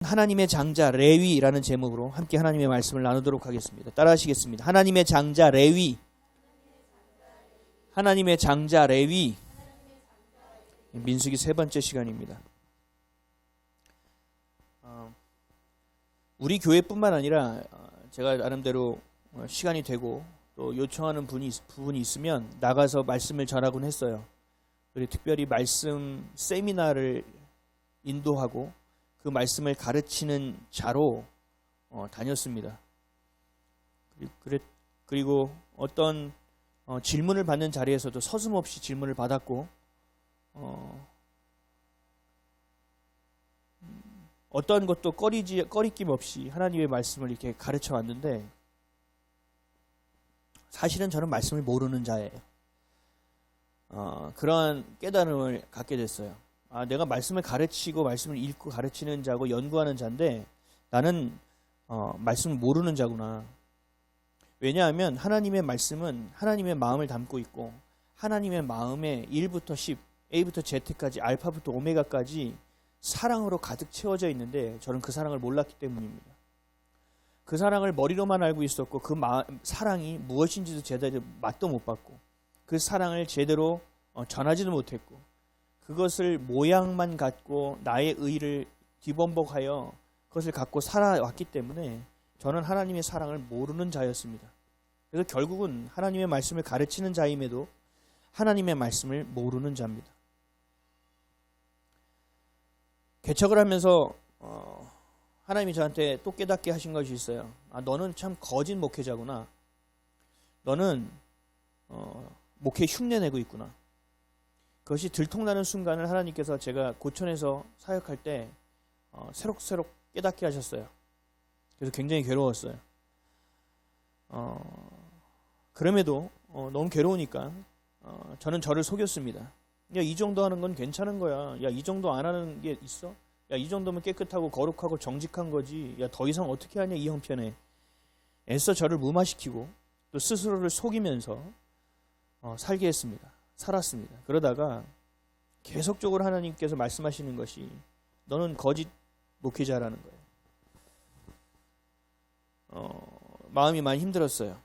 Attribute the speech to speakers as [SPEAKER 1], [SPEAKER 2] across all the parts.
[SPEAKER 1] 하나님의 장자 레위라는 제목으로 함께 하나님의 말씀을 나누도록 하겠습니다. 따라하시겠습니다. 하나님의 장자 레위. 하나님의 장자 레위. 민수기 세 번째 시간입니다. 우리 교회뿐만 아니라 제가 나름대로 시간이 되고 또 요청하는 부분이 있으면 나가서 말씀을 전하곤 했어요. 그리고 특별히 말씀 세미나를 인도하고 그 말씀을 가르치는 자로 다녔습니다. 그리고 어떤 질문을 받는 자리에서도 서슴없이 질문을 받았고 어떤 것도 꺼리낌 없이 하나님의 말씀을 이렇게 가르쳐 왔는데 사실은 저는 말씀을 모르는 자예요. 그러한 깨달음을 갖게 됐어요. 내가 말씀을 가르치고 말씀을 읽고 가르치는 자고 연구하는 자인데 나는 말씀을 모르는 자구나. 왜냐하면 하나님의 말씀은 하나님의 마음을 담고 있고 하나님의 마음에 1부터 10, A부터 Z까지 알파부터 오메가까지 사랑으로 가득 채워져 있는데 저는 그 사랑을 몰랐기 때문입니다. 그 사랑을 머리로만 알고 있었고 그 사랑이 무엇인지도 제대로 맛도 못 봤고 그 사랑을 제대로 전하지도 못했고 그것을 모양만 갖고 나의 의를 뒤범벅하여 그것을 갖고 살아왔기 때문에 저는 하나님의 사랑을 모르는 자였습니다. 그래서 결국은 하나님의 말씀을 가르치는 자임에도 하나님의 말씀을 모르는 자입니다. 개척을 하면서 하나님이 저한테 또 깨닫게 하신 것이 있어요. 너는 참 거짓 목회자구나. 너는 목회 흉내내고 있구나. 그것이 들통나는 순간을 하나님께서 제가 고촌에서 사역할 때 새록새록 깨닫게 하셨어요. 그래서 굉장히 괴로웠어요. 그럼에도 너무 괴로우니까 저는 저를 속였습니다. 야, 이 정도 하는 건 괜찮은 거야. 야, 이 정도 안 하는 게 있어? 야, 이 정도면 깨끗하고 거룩하고 정직한 거지. 야, 더 이상 어떻게 하냐 이 형편에. 애써 저를 무마시키고 또 스스로를 속이면서 살게 했습니다. 살았습니다. 그러다가 계속적으로 하나님께서 말씀하시는 것이 너는 거짓 목회자라는 거예요. 마음이 많이 힘들었어요.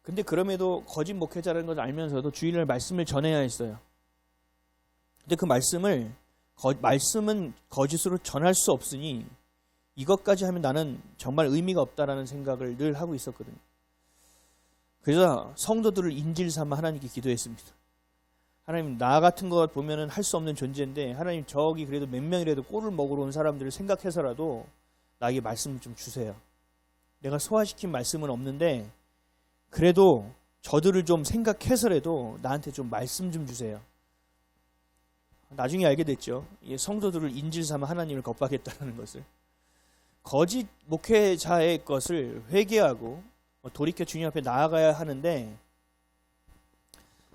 [SPEAKER 1] 근데 그럼에도 거짓 목회자라는 걸 알면서도 주일날 말씀을 전해야 했어요. 근데 그 말씀은 거짓으로 전할 수 없으니 이것까지 하면 나는 정말 의미가 없다라는 생각을 늘 하고 있었거든요. 그래서 성도들을 인질 삼아 하나님께 기도했습니다. 하나님, 나 같은 것 보면은 할 수 없는 존재인데 하나님 저기 그래도 몇 명이라도 꼴을 먹으러 온 사람들을 생각해서라도 나에게 말씀을 좀 주세요. 내가 소화시킨 말씀은 없는데 그래도 저들을 좀 생각해서라도 나한테 좀 말씀 좀 주세요. 나중에 알게 됐죠. 성도들을 인질 삼아 하나님을 겁박했다는 것을. 거짓 목회자의 것을 회개하고 돌이켜 주님 앞에 나아가야 하는데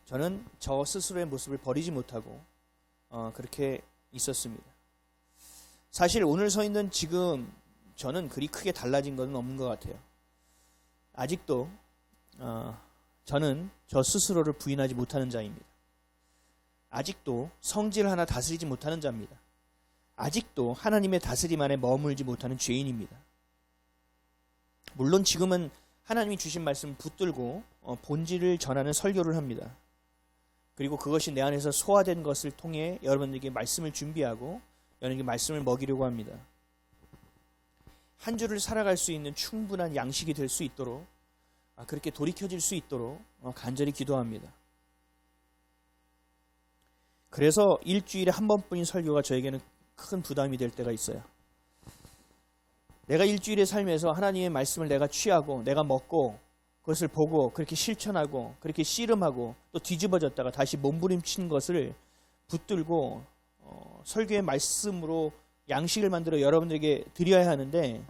[SPEAKER 1] 저는 저 스스로의 모습을 버리지 못하고 그렇게 있었습니다. 사실 오늘 서 있는 지금 저는 그리 크게 달라진 것은 없는 것 같아요. 아직도 저는 저 스스로를 부인하지 못하는 자입니다. 아직도 성질 하나 다스리지 못하는 자입니다. 아직도 하나님의 다스림 안에 머물지 못하는 죄인입니다. 물론 지금은 하나님이 주신 말씀을 붙들고 본질을 전하는 설교를 합니다. 그리고 그것이 내 안에서 소화된 것을 통해 여러분들에게 말씀을 준비하고 여러분에게 말씀을 먹이려고 합니다. 한 주를 살아갈 수 있는 충분한 양식이 될 수 있도록 그렇게 돌이켜질 수 있도록 간절히 기도합니다. 그래서 일주일에 한 번뿐인 설교가 저에게는 큰 부담이 될 때가 있어요. 내가 일주일에 살면서 하나님의 말씀을 내가 취하고 내가 먹고 그것을 보고 그렇게 실천하고 그렇게 씨름하고 또 뒤집어졌다가 다시 몸부림친 것을 붙들고 설교의 말씀으로 양식을 만들어 여러분들에게 드려야 하는데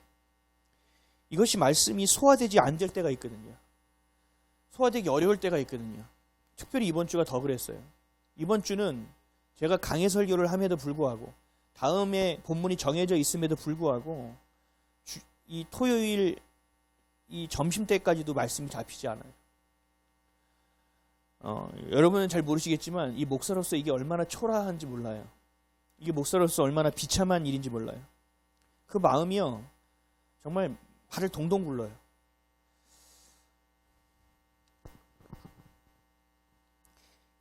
[SPEAKER 1] 이것이 말씀이 소화되지 않을 때가 있거든요. 소화되기 어려울 때가 있거든요. 특별히 이번 주가 더 그랬어요. 이번 주는 제가 강해 설교를 함에도 불구하고 다음에 본문이 정해져 있음에도 불구하고 이 토요일 이 점심때까지도 말씀이 잡히지 않아요. 여러분은 잘 모르시겠지만 이 목사로서 이게 얼마나 초라한지 몰라요. 이게 목사로서 얼마나 비참한 일인지 몰라요. 그 마음이요, 정말 발을 동동 굴러요.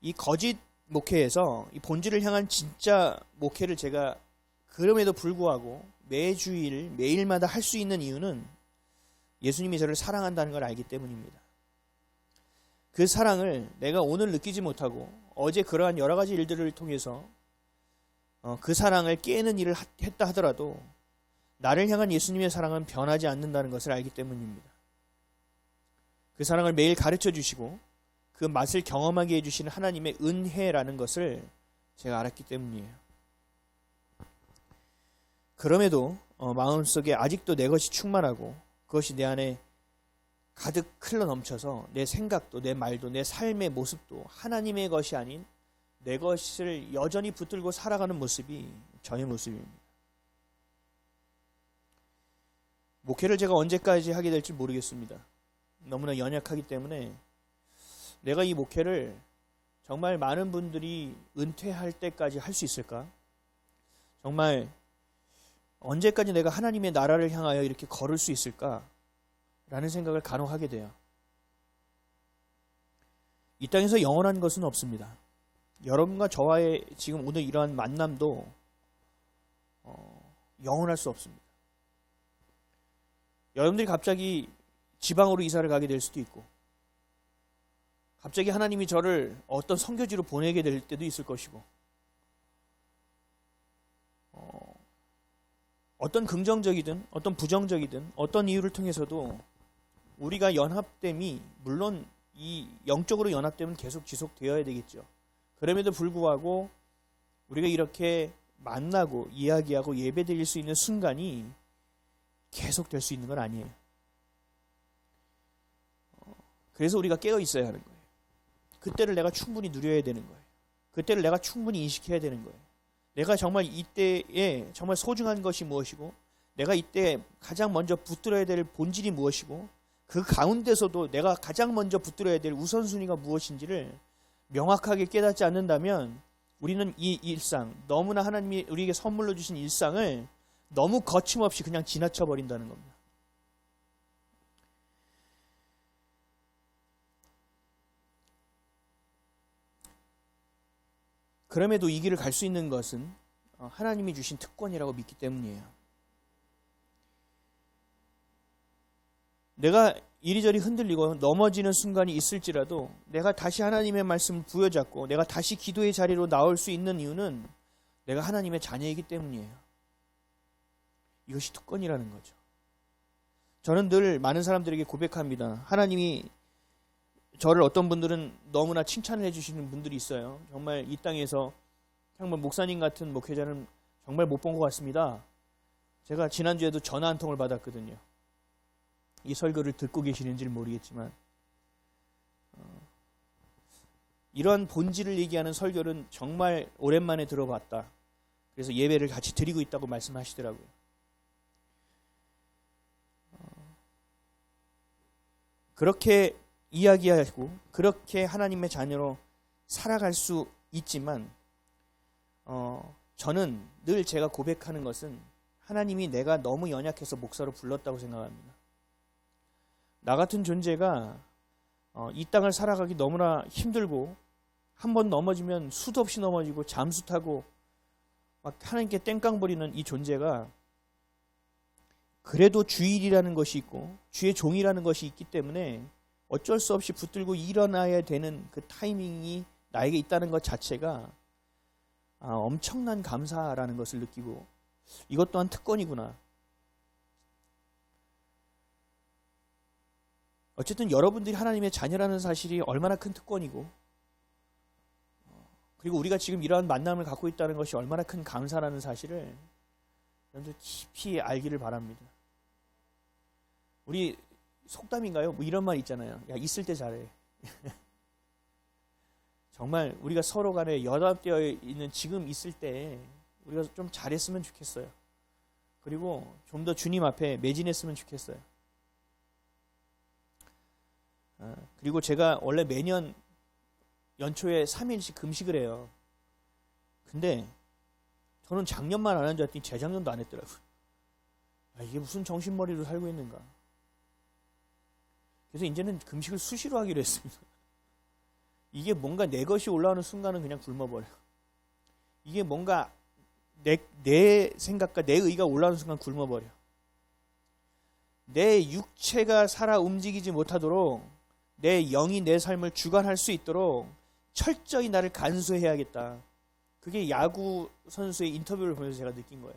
[SPEAKER 1] 이 거짓 목회에서 이 본질을 향한 진짜 목회를 제가 그럼에도 불구하고 매주일 매일마다 할 수 있는 이유는 예수님이 저를 사랑한다는 걸 알기 때문입니다. 그 사랑을 내가 오늘 느끼지 못하고 어제 그러한 여러 가지 일들을 통해서 그 사랑을 깨는 일을 했다 하더라도 나를 향한 예수님의 사랑은 변하지 않는다는 것을 알기 때문입니다. 그 사랑을 매일 가르쳐 주시고 그 맛을 경험하게 해주시는 하나님의 은혜라는 것을 제가 알았기 때문이에요. 그럼에도 마음속에 아직도 내 것이 충만하고 그것이 내 안에 가득 흘러 넘쳐서 내 생각도 내 말도 내 삶의 모습도 하나님의 것이 아닌 내 것을 여전히 붙들고 살아가는 모습이 저의 모습입니다. 목회를 제가 언제까지 하게 될지 모르겠습니다. 너무나 연약하기 때문에 내가 이 목회를 정말 많은 분들이 은퇴할 때까지 할 수 있을까? 정말 언제까지 내가 하나님의 나라를 향하여 이렇게 걸을 수 있을까? 라는 생각을 간혹 하게 돼요. 이 땅에서 영원한 것은 없습니다. 여러분과 저와의 지금 오늘 이러한 만남도 영원할 수 없습니다. 여러분들이 갑자기 지방으로 이사를 가게 될 수도 있고 갑자기 하나님이 저를 어떤 선교지로 보내게 될 때도 있을 것이고 어떤 긍정적이든 어떤 부정적이든 어떤 이유를 통해서도 우리가 연합됨이 물론 이 영적으로 연합됨은 계속 지속되어야 되겠죠. 그럼에도 불구하고 우리가 이렇게 만나고 이야기하고 예배드릴 수 있는 순간이 계속될 수 있는 건 아니에요. 그래서 우리가 깨어 있어야 하는 거예요. 그때를 내가 충분히 누려야 되는 거예요. 그때를 내가 충분히 인식해야 되는 거예요. 내가 정말 이때에 정말 소중한 것이 무엇이고 내가 이때 가장 먼저 붙들어야 될 본질이 무엇이고 그 가운데서도 내가 가장 먼저 붙들어야 될 우선순위가 무엇인지를 명확하게 깨닫지 않는다면 우리는 이 일상, 너무나 하나님이 우리에게 선물로 주신 일상을 너무 거침없이 그냥 지나쳐 버린다는 겁니다. 그럼에도 이 길을 갈 수 있는 것은 하나님이 주신 특권이라고 믿기 때문이에요. 내가 이리저리 흔들리고 넘어지는 순간이 있을지라도 내가 다시 하나님의 말씀을 부여잡고 내가 다시 기도의 자리로 나올 수 있는 이유는 내가 하나님의 자녀이기 때문이에요. 이것이 특권이라는 거죠. 저는 늘 많은 사람들에게 고백합니다. 하나님이 저를 어떤 분들은 너무나 칭찬을 해주시는 분들이 있어요. 정말 이 땅에서 정말 목사님 같은 목회자는 정말 못 본 것 같습니다. 제가 지난주에도 전화 한 통을 받았거든요. 이 설교를 듣고 계시는지는 모르겠지만 이런 본질을 얘기하는 설교는 정말 오랜만에 들어봤다. 그래서 예배를 같이 드리고 있다고 말씀하시더라고요. 그렇게 이야기하고 그렇게 하나님의 자녀로 살아갈 수 있지만 저는 늘 제가 고백하는 것은 하나님이 내가 너무 연약해서 목사로 불렀다고 생각합니다. 나 같은 존재가 이 땅을 살아가기 너무나 힘들고 한 번 넘어지면 수도 없이 넘어지고 잠수 타고 막 하나님께 땡깡 부리는 이 존재가 그래도 주일이라는 것이 있고 주의 종이라는 것이 있기 때문에 어쩔 수 없이 붙들고 일어나야 되는 그 타이밍이 나에게 있다는 것 자체가 엄청난 감사라는 것을 느끼고 이것 또한 특권이구나. 어쨌든 여러분들이 하나님의 자녀라는 사실이 얼마나 큰 특권이고 그리고 우리가 지금 이러한 만남을 갖고 있다는 것이 얼마나 큰 감사라는 사실을 여러분들 깊이 알기를 바랍니다. 우리 속담인가요? 뭐 이런 말 있잖아요. 야, 있을 때 잘해. 정말 우리가 서로 간에 연합되어 있는 지금 있을 때 우리가 좀 잘했으면 좋겠어요. 그리고 좀 더 주님 앞에 매진했으면 좋겠어요. 그리고 제가 원래 매년 연초에 3일씩 금식을 해요. 근데 저는 작년만 안 한 줄 알았더니 재작년도 안 했더라고요. 이게 무슨 정신머리로 살고 있는가. 그래서 이제는 금식을 수시로 하기로 했습니다. 이게 뭔가 내 것이 올라오는 순간은 그냥 굶어버려. 이게 뭔가 내 생각과 내 의가 올라오는 순간 굶어버려. 내 육체가 살아 움직이지 못하도록 내 영이 내 삶을 주관할 수 있도록 철저히 나를 간수해야겠다. 그게 야구 선수의 인터뷰를 보면서 제가 느낀 거예요.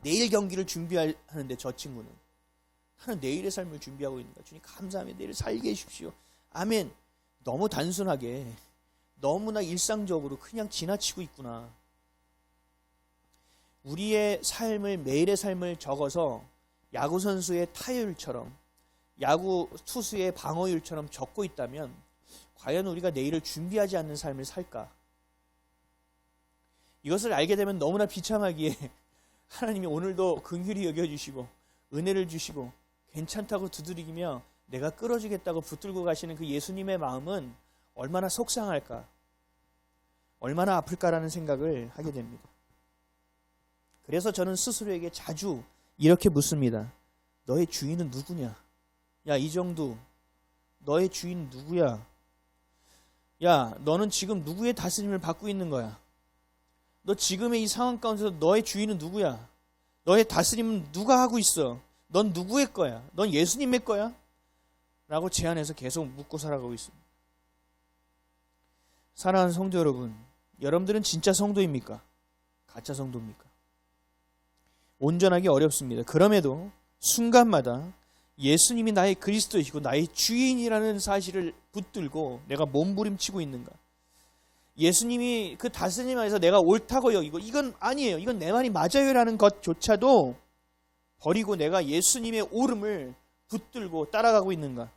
[SPEAKER 1] 내일 경기를 준비하는데 저 친구는 나는 내일의 삶을 준비하고 있는 거야. 주님 감사합니다. 내일 살게 해주십시오. 아멘. 너무 단순하게 너무나 일상적으로 그냥 지나치고 있구나. 우리의 삶을 매일의 삶을 적어서 야구 선수의 타율처럼 야구 투수의 방어율처럼 적고 있다면 과연 우리가 내일을 준비하지 않는 삶을 살까? 이것을 알게 되면 너무나 비참하기에 하나님이 오늘도 긍휼히 여겨주시고 은혜를 주시고 괜찮다고 두드리기며 내가 끌어주겠다고 붙들고 가시는 그 예수님의 마음은 얼마나 속상할까, 얼마나 아플까라는 생각을 하게 됩니다. 그래서 저는 스스로에게 자주 이렇게 묻습니다. 너의 주인은 누구냐? 야, 이정도 너의 주인 누구야? 야, 너는 지금 누구의 다스림을 받고 있는 거야? 너 지금의 이 상황 가운데서 너의 주인은 누구야? 너의 다스림은 누가 하고 있어? 넌 누구의 거야? 넌 예수님의 거야? 라고 제안해서 계속 묻고 살아가고 있습니다. 사랑하는 성도 여러분, 여러분들은 진짜 성도입니까? 가짜 성도입니까? 온전하기 어렵습니다. 그럼에도 순간마다 예수님이 나의 그리스도이시고 나의 주인이라는 사실을 붙들고 내가 몸부림치고 있는가? 예수님이 그 다스림 안에서 내가 옳다고 여기고 이건 아니에요, 이건 내 말이 맞아요라는 것조차도 버리고 내가 예수님의 옳음을 붙들고 따라가고 있는가?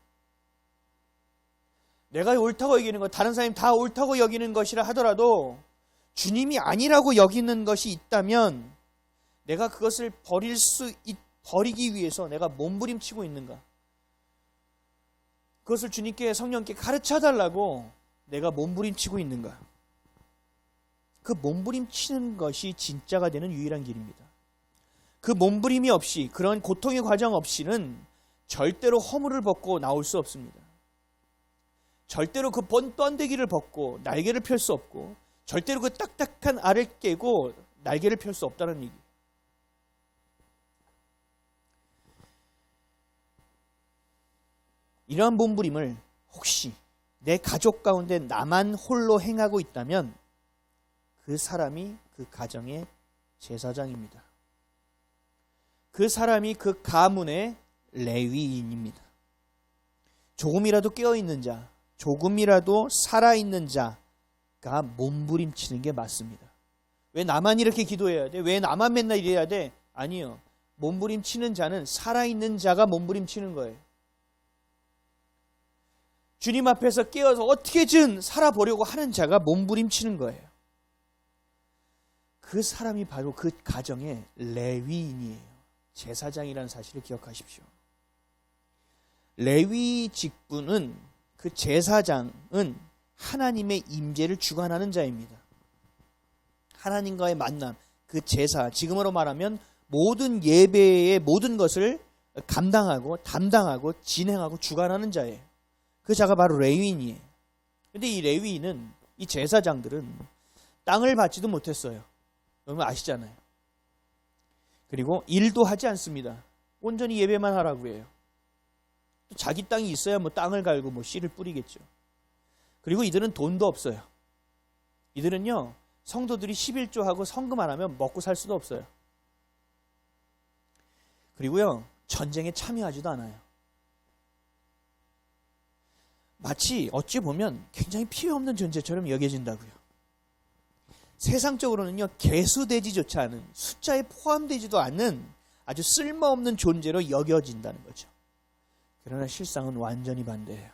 [SPEAKER 1] 내가 옳다고 여기는 것, 다른 사람이 다 옳다고 여기는 것이라 하더라도 주님이 아니라고 여기는 것이 있다면 내가 그것을 버리기 위해서 내가 몸부림치고 있는가? 그것을 주님께, 성령께 가르쳐달라고 내가 몸부림치고 있는가? 그 몸부림치는 것이 진짜가 되는 유일한 길입니다. 그 몸부림이 없이, 그런 고통의 과정 없이는 절대로 허물을 벗고 나올 수 없습니다. 절대로 그 번데기를 벗고 날개를 펼 수 없고, 절대로 그 딱딱한 알을 깨고 날개를 펼 수 없다는 얘기. 이러한 몸부림을 혹시 내 가족 가운데 나만 홀로 행하고 있다면 그 사람이 그 가정의 제사장입니다. 그 사람이 그 가문의 레위인입니다. 조금이라도 깨어있는 자, 조금이라도 살아있는 자가 몸부림치는 게 맞습니다. 왜 나만 이렇게 기도해야 돼? 왜 나만 맨날 이래야 돼? 아니요. 몸부림치는 자는 살아있는 자가 몸부림치는 거예요. 주님 앞에서 깨어서 어떻게든 살아보려고 하는 자가 몸부림치는 거예요. 그 사람이 바로 그 가정의 레위인이에요. 제사장이라는 사실을 기억하십시오. 레위 직분은, 그 제사장은 하나님의 임재를 주관하는 자입니다. 하나님과의 만남, 그 제사, 지금으로 말하면 모든 예배의 모든 것을 감당하고 담당하고 진행하고 주관하는 자예요. 그 자가 바로 레위인이에요. 근데 이 레위인은, 이 제사장들은 땅을 받지도 못했어요. 여러분 아시잖아요. 그리고 일도 하지 않습니다. 온전히 예배만 하라고 해요. 또 자기 땅이 있어야 뭐 땅을 갈고 뭐 씨를 뿌리겠죠. 그리고 이들은 돈도 없어요. 이들은요, 성도들이 11조하고 성금 안 하면 먹고 살 수도 없어요. 그리고요, 전쟁에 참여하지도 않아요. 마치 어찌 보면 굉장히 필요 없는 존재처럼 여겨진다고요. 세상적으로는요, 개수되지조차 않은, 숫자에 포함되지도 않는 아주 쓸모없는 존재로 여겨진다는 거죠. 그러나 실상은 완전히 반대예요.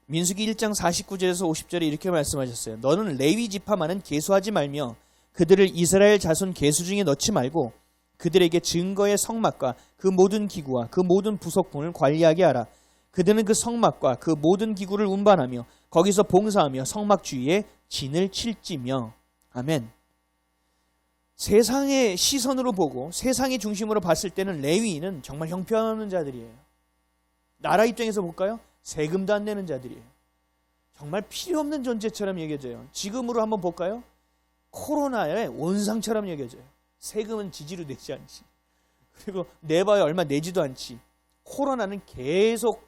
[SPEAKER 1] 민수기 1장 49절에서 50절에 이렇게 말씀하셨어요. 너는 레위 지파만은 계수하지 말며 그들을 이스라엘 자손 계수 중에 넣지 말고 그들에게 증거의 성막과 그 모든 기구와 그 모든 부속품을 관리하게 하라. 그들은 그 성막과 그 모든 기구를 운반하며 거기서 봉사하며 성막 주위에 진을 칠지며. 아멘. 세상의 시선으로 보고 세상의 중심으로 봤을 때는 레위인은 정말 형편없는 자들이에요. 나라 입장에서 볼까요? 세금도 안 내는 자들이에요. 정말 필요 없는 존재처럼 여겨져요. 지금으로 한번 볼까요? 코로나의 원상처럼 여겨져요. 세금은 지지로 내지 않지. 그리고 내봐야 얼마 내지도 않지. 코로나는 계속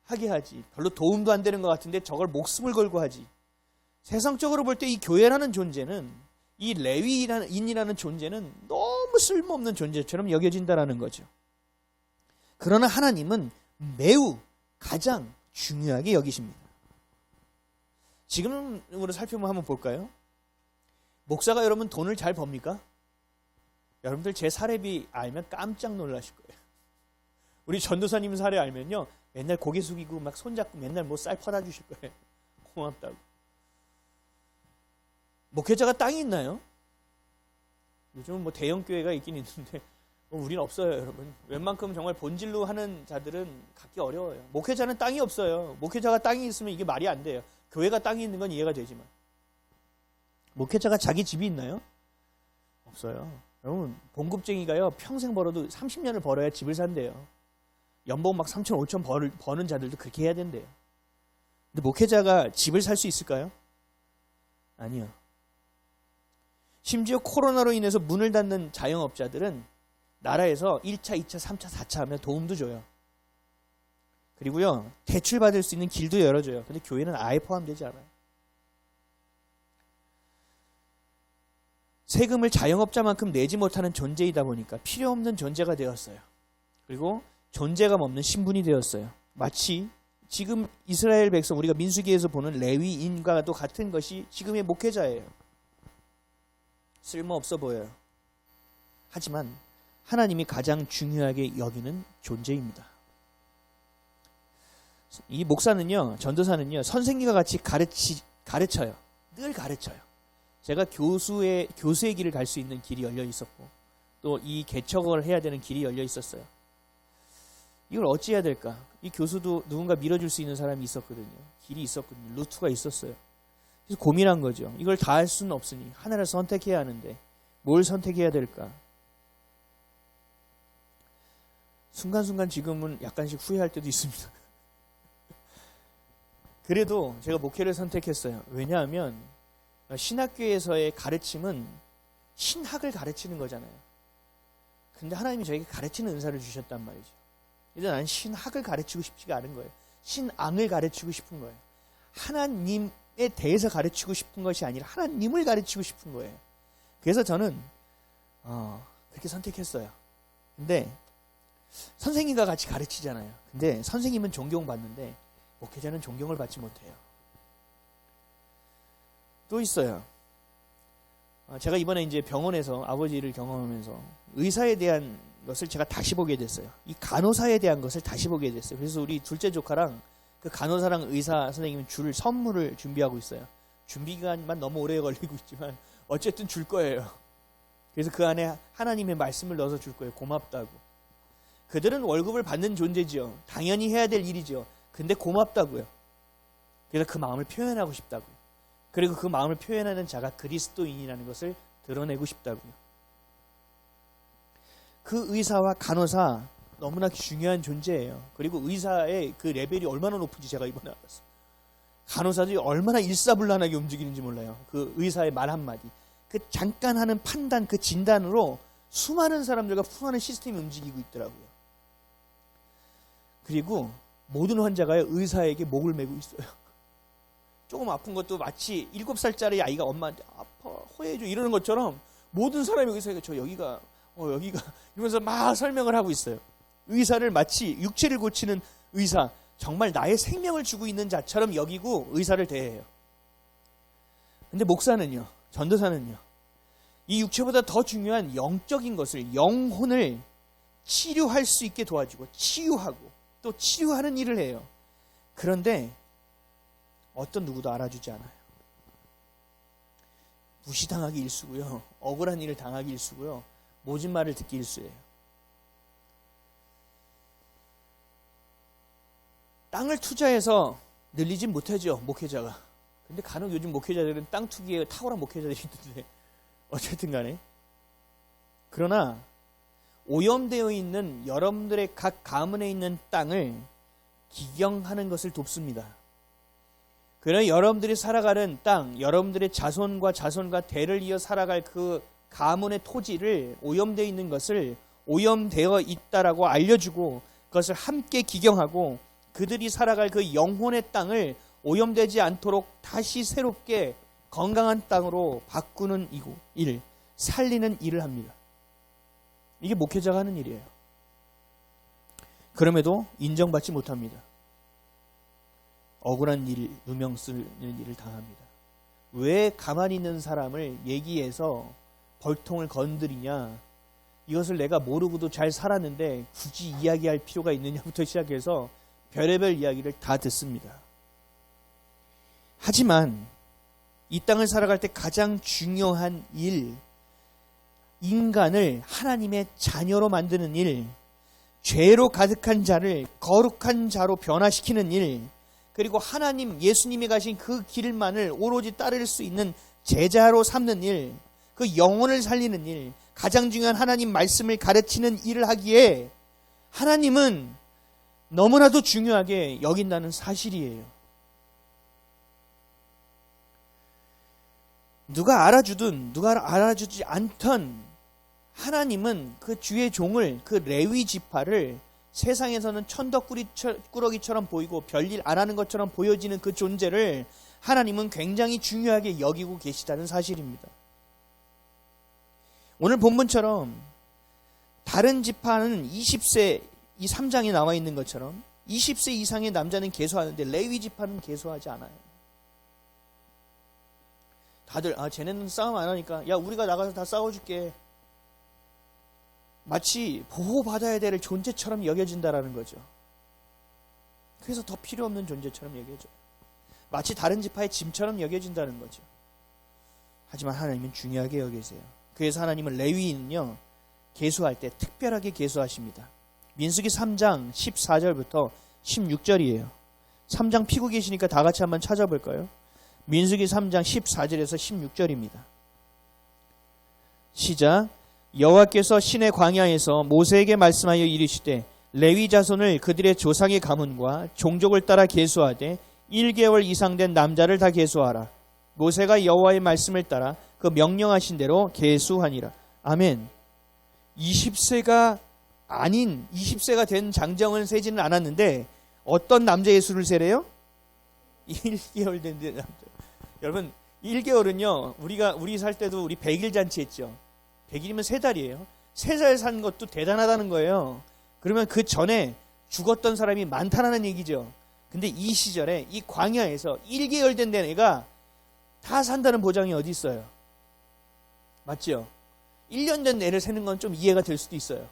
[SPEAKER 1] 하게 하지. 별로 도움도 안 되는 것 같은데 저걸 목숨을 걸고 하지. 세상적으로 볼 때 이 교회라는 존재는, 이 레위인이라는 존재는 너무 쓸모없는 존재처럼 여겨진다는 거죠. 그러나 하나님은 매우 가장 중요하게 여기십니다. 지금으로 살펴보면 한번 볼까요? 목사가 여러분 돈을 잘 법니까? 여러분들 제 사례비 알면 깜짝 놀라실 거예요. 우리 전도사님 사례 알면요, 맨날 고개 숙이고 막 손잡고 맨날 뭐 쌀 퍼다 주실 거예요. 고맙다고. 목회자가 땅이 있나요? 요즘은 뭐 대형 교회가 있긴 있는데 우리는 없어요, 여러분. 웬만큼 정말 본질로 하는 자들은 갖기 어려워요. 목회자는 땅이 없어요. 목회자가 땅이 있으면 이게 말이 안 돼요. 교회가 땅이 있는 건 이해가 되지만. 목회자가 자기 집이 있나요? 없어요. 여러분, 봉급쟁이가요, 평생 벌어도 30년을 벌어야 집을 산대요. 연봉 막 3천, 5천 버는 자들도 그렇게 해야 된대요. 근데 목회자가 집을 살 수 있을까요? 아니요. 심지어 코로나로 인해서 문을 닫는 자영업자들은 나라에서 1차, 2차, 3차, 4차 하면 도움도 줘요. 그리고요, 대출받을 수 있는 길도 열어줘요. 근데 교회는 아예 포함되지 않아요. 세금을 자영업자만큼 내지 못하는 존재이다 보니까 필요 없는 존재가 되었어요. 그리고 존재감 없는 신분이 되었어요. 마치 지금 이스라엘 백성, 우리가 민수기에서 보는 레위인과도 같은 것이 지금의 목회자예요. 쓸모없어 보여요. 하지만 하나님이 가장 중요하게 여기는 존재입니다. 이 목사는요, 전도사는요, 선생님과 같이 가르쳐요. 늘 가르쳐요. 제가 교수의 길을 갈 수 있는 길이 열려 있었고, 또 이 개척을 해야 되는 길이 열려 있었어요. 이걸 어찌 해야 될까? 이 교수도 누군가 밀어줄 수 있는 사람이 있었거든요. 길이 있었거든요. 루트가 있었어요. 그래서 고민한 거죠. 이걸 다 할 수는 없으니 하나를 선택해야 하는데 뭘 선택해야 될까? 순간순간 지금은 약간씩 후회할 때도 있습니다. 그래도 제가 목회를 선택했어요. 왜냐하면 신학교에서의 가르침은 신학을 가르치는 거잖아요. 근데 하나님이 저에게 가르치는 은사를 주셨단 말이죠. 그래서 나는 신학을 가르치고 싶지가 않은 거예요. 신앙을 가르치고 싶은 거예요. 하나님에 대해서 가르치고 싶은 것이 아니라 하나님을 가르치고 싶은 거예요. 그래서 저는 그렇게 선택했어요. 근데 선생님과 같이 가르치잖아요. 근데 선생님은 존경받는데 목회자는 존경을 받지 못해요. 또 있어요. 제가 이번에 이제 병원에서 아버지를 경험하면서 의사에 대한 것을 제가 다시 보게 됐어요. 이 간호사에 대한 것을 다시 보게 됐어요. 그래서 우리 둘째 조카랑 그 간호사랑 의사 선생님은 줄 선물을 준비하고 있어요. 준비 기간만 너무 오래 걸리고 있지만 어쨌든 줄 거예요. 그래서 그 안에 하나님의 말씀을 넣어서 줄 거예요. 고맙다고. 그들은 월급을 받는 존재지요. 당연히 해야 될 일이지요. 근데 고맙다고요. 그래서 그 마음을 표현하고 싶다고요. 그리고 그 마음을 표현하는 자가 그리스도인이라는 것을 드러내고 싶다고요. 그 의사와 간호사 너무나 중요한 존재예요. 그리고 의사의 그 레벨이 얼마나 높은지 제가 이번에 알았어요. 간호사들이 얼마나 일사불란하게 움직이는지 몰라요. 그 의사의 말 한마디, 그 잠깐 하는 판단, 그 진단으로 수많은 사람들과 수많은 시스템이 움직이고 있더라고요. 그리고 모든 환자가 의사에게 목을 메고 있어요. 조금 아픈 것도 마치 7살짜리 아이가 엄마한테 아파, 호해줘 이러는 것처럼 모든 사람이 의사에게 저 여기가 이러면서 막 설명을 하고 있어요. 의사를 마치 육체를 고치는 의사, 정말 나의 생명을 주고 있는 자처럼 여기고 의사를 대해요. 근데 목사는요, 전도사는요, 이 육체보다 더 중요한 영적인 것을, 영혼을 치료할 수 있게 도와주고 치유하고 또 치유하는 일을 해요. 그런데 어떤 누구도 알아주지 않아요. 무시당하기 일쑤고요, 억울한 일을 당하기 일쑤고요, 모진 말을 듣기 일쑤예요. 땅을 투자해서 늘리진 못하죠, 목회자가. 근데 간혹 요즘 목회자들은 땅 투기에 탁월한 목회자들이 있는데 어쨌든 간에 그러나 오염되어 있는 여러분들의 각 가문에 있는 땅을 기경하는 것을 돕습니다. 그러나 여러분들이 살아가는 땅, 여러분들의 자손과 대를 이어 살아갈 그 가문의 토지를 오염되어 있는 것을 오염되어 있다라고 알려주고 그것을 함께 기경하고 그들이 살아갈 그 영혼의 땅을 오염되지 않도록 다시 새롭게 건강한 땅으로 바꾸는 일, 살리는 일을 합니다. 이게 목회자가 하는 일이에요. 그럼에도 인정받지 못합니다. 억울한 일, 누명 쓰는 일을 당합니다. 왜 가만히 있는 사람을 얘기해서 벌통을 건드리냐, 이것을 내가 모르고도 잘 살았는데 굳이 이야기할 필요가 있느냐부터 시작해서 별의별 이야기를 다 듣습니다. 하지만 이 땅을 살아갈 때 가장 중요한 일, 인간을 하나님의 자녀로 만드는 일, 죄로 가득한 자를 거룩한 자로 변화시키는 일, 그리고 하나님, 예수님이 가신 그 길만을 오로지 따를 수 있는 제자로 삼는 일, 그 영혼을 살리는 일, 가장 중요한 하나님 말씀을 가르치는 일을 하기에 하나님은 너무나도 중요하게 여긴다는 사실이에요. 누가 알아주든 누가 알아주지 않던 하나님은 그 주의 종을, 그 레위 지파를 세상에서는 천덕꾸러기처럼 보이고 별일 안 하는 것처럼 보여지는 그 존재를 하나님은 굉장히 중요하게 여기고 계시다는 사실입니다. 오늘 본문처럼 다른 지파는 20세, 이 3장에 나와 있는 것처럼 20세 이상의 남자는 계수하는데 레위 지파는 계수하지 않아요. 다들 쟤네는 싸움 안 하니까 야 우리가 나가서 다 싸워줄게. 마치 보호받아야 될 존재처럼 여겨진다라는 거죠. 그래서 더 필요 없는 존재처럼 여겨져요. 마치 다른 지파의 짐처럼 여겨진다는 거죠. 하지만 하나님은 중요하게 여기세요. 그래서 하나님은 레위인은요, 계수할 때 특별하게 계수하십니다. 민수기 3장 14절부터 16절이에요. 3장 피고 계시니까 다 같이 한번 찾아볼까요? 민수기 3장 14절에서 16절입니다. 시작. 여호와께서 시내 광야에서 모세에게 말씀하여 이르시되 레위 자손을 그들의 조상의 가문과 종족을 따라 계수하되 1개월 이상 된 남자를 다 계수하라. 모세가 여호와의 말씀을 따라 그 명령하신 대로 계수하니라. 아멘. 20세가 아닌 20세가 된 장정은 세지는 않았는데 어떤 남자의 수를 세래요? 1개월 된 남자. 여러분 1개월은요 우리 살 때도 우리 100일 잔치 했죠. 100일이면 3달이에요. 3살 산 것도 대단하다는 거예요. 그러면 그 전에 죽었던 사람이 많다는 얘기죠. 근데 이 시절에 이 광야에서 1개월 된 애가 다 산다는 보장이 어디 있어요? 맞죠? 1년 된 애를 세는 건 좀 이해가 될 수도 있어요.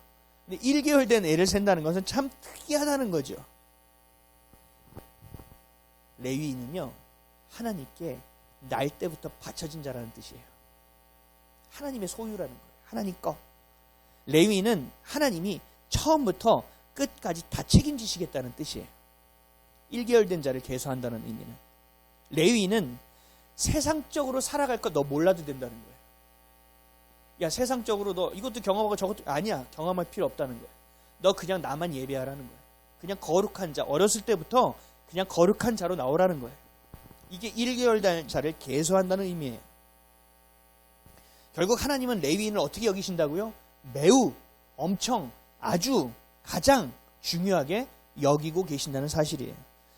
[SPEAKER 1] 근데 1개월 된 애를 센다는 것은 참 특이하다는 거죠. 레위인은요 하나님께 날 때부터 바쳐진 자라는 뜻이에요. 하나님의 소유라는 거예요. 하나님 거. 레위인은 하나님이 처음부터 끝까지 다 책임지시겠다는 뜻이에요. 1개월 된 자를 계수한다는 의미는. 레위인은 세상적으로 살아갈 거 너 몰라도 된다는 거예요. 야 세상적으로 너 이것도 경험하고 저것도 아니야. 경험할 필요 없다는 거예요. 너 그냥 나만 예배하라는 거예요. 그냥 거룩한 자. 어렸을 때부터 그냥 거룩한 자로 나오라는 거예요. 이게 1개월 된 자를 계수한다는 의미예요. 결국 하나님은 레위인을 어떻게 여기신다고요? 매우, 엄청, 아주, 가장 중요하게 여기고 계신다는 사실이에요.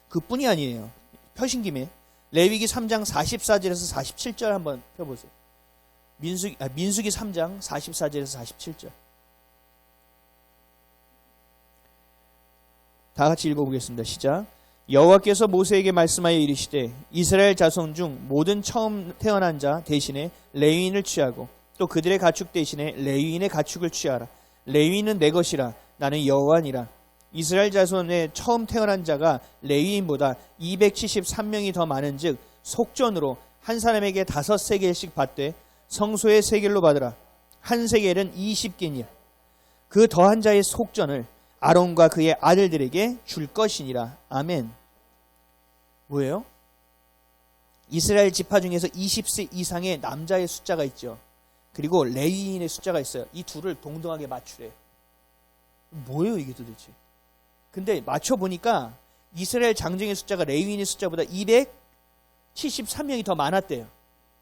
[SPEAKER 1] 그뿐이 아니에요. 펴신 김에 레위기 3장 44절에서 47절 한번 펴보세요. 민수기 3장 44절에서 47절. 다 같이 읽어보겠습니다. 시작. 여호와께서 모세에게 말씀하여 이르시되 이스라엘 자손 중 모든 처음 태어난 자 대신에 레위인을 취하고 또 그들의 가축 대신에 레위인의 가축을 취하라. 레위인은 내 것이라. 나는 여호와니라. 이스라엘 자손의 처음 태어난 자가 레위인보다 273명이 더 많은즉 속전으로 한 사람에게 5세겔씩 받되 성소의 세겔로 받으라. 한 세겔은 20개니라. 그 더한 자의 속전을 아론과 그의 아들들에게 줄 것이니라. 아멘. 뭐예요? 이스라엘 지파 중에서 20세 이상의 남자의 숫자가 있죠. 그리고 레위인의 숫자가 있어요. 이 둘을 동등하게 맞추래. 뭐예요 이게 도대체? 근데 맞춰보니까 이스라엘 장정의 숫자가 레위인의 숫자보다 273명이 더 많았대요.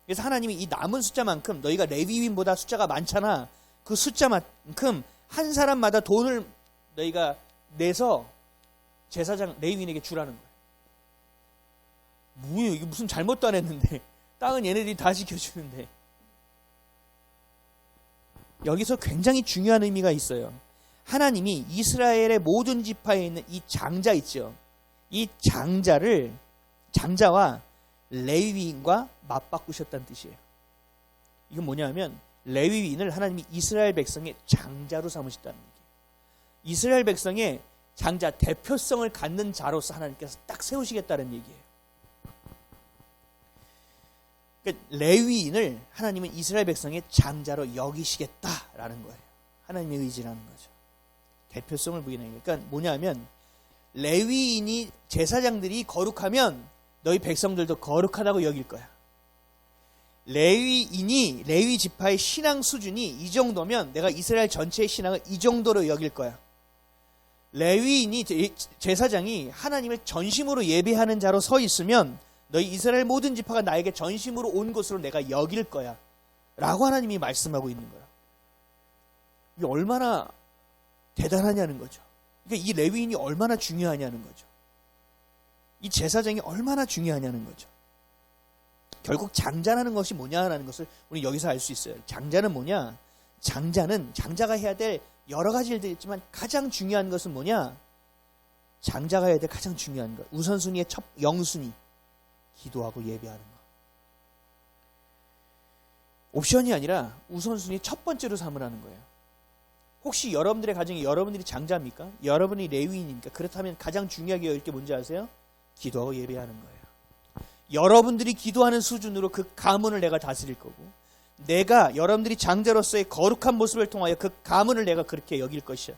[SPEAKER 1] 그래서 하나님이 이 남은 숫자만큼, 너희가 레위인보다 숫자가 많잖아, 그 숫자만큼 한 사람마다 돈을 너희가 내서 제사장 레위인에게 주라는 거예요. 뭐예요 이게? 무슨 잘못도 안 했는데 땅은 얘네들이 다 지켜주는데. 여기서 굉장히 중요한 의미가 있어요. 하나님이 이스라엘의 모든 지파에 있는 이 장자 있죠. 이 장자와 레위인과 맞바꾸셨다는 뜻이에요. 이건 뭐냐면 레위인을 하나님이 이스라엘 백성의 장자로 삼으셨다는 얘기예요. 이스라엘 백성의 장자, 대표성을 갖는 자로서 하나님께서 딱 세우시겠다는 얘기예요. 그러니까 레위인을 하나님은 이스라엘 백성의 장자로 여기시겠다라는 거예요. 하나님의 의지라는 거죠. 대표성을 부이는 거예요. 그러니까 뭐냐면 레위인이, 제사장들이 거룩하면 너희 백성들도 거룩하다고 여길 거야. 레위 지파의 신앙 수준이 이 정도면 내가 이스라엘 전체의 신앙을 이 정도로 여길 거야. 레위인이, 제사장이 하나님을 전심으로 예배하는 자로 서 있으면 너희 이스라엘 모든 지파가 나에게 전심으로 온 것으로 내가 여길 거야 라고 하나님이 말씀하고 있는 거야. 이게 얼마나 대단하냐는 거죠. 그러니까 이 레위인이 얼마나 중요하냐는 거죠. 이 제사장이 얼마나 중요하냐는 거죠. 결국 장자라는 것이 뭐냐라는 것을 우리 여기서 알 수 있어요. 장자는 뭐냐? 장자가 해야 될 여러 가지 일들이 있지만 가장 중요한 것은 뭐냐? 장자가 해야 될 가장 중요한 것, 우선순위의 영순위, 기도하고 예배하는 것. 옵션이 아니라 우선순위 첫 번째로 삼으라는 거예요. 혹시 여러분들의 가정에 여러분들이 장자입니까? 여러분이 레위인입니까? 그렇다면 가장 중요하게 여길 게 뭔지 아세요? 기도하고 예배하는 거예요. 여러분들이 기도하는 수준으로 그 가문을 내가 다스릴 거고, 내가 여러분들이 장자로서의 거룩한 모습을 통하여 그 가문을 내가 그렇게 여길 것이야.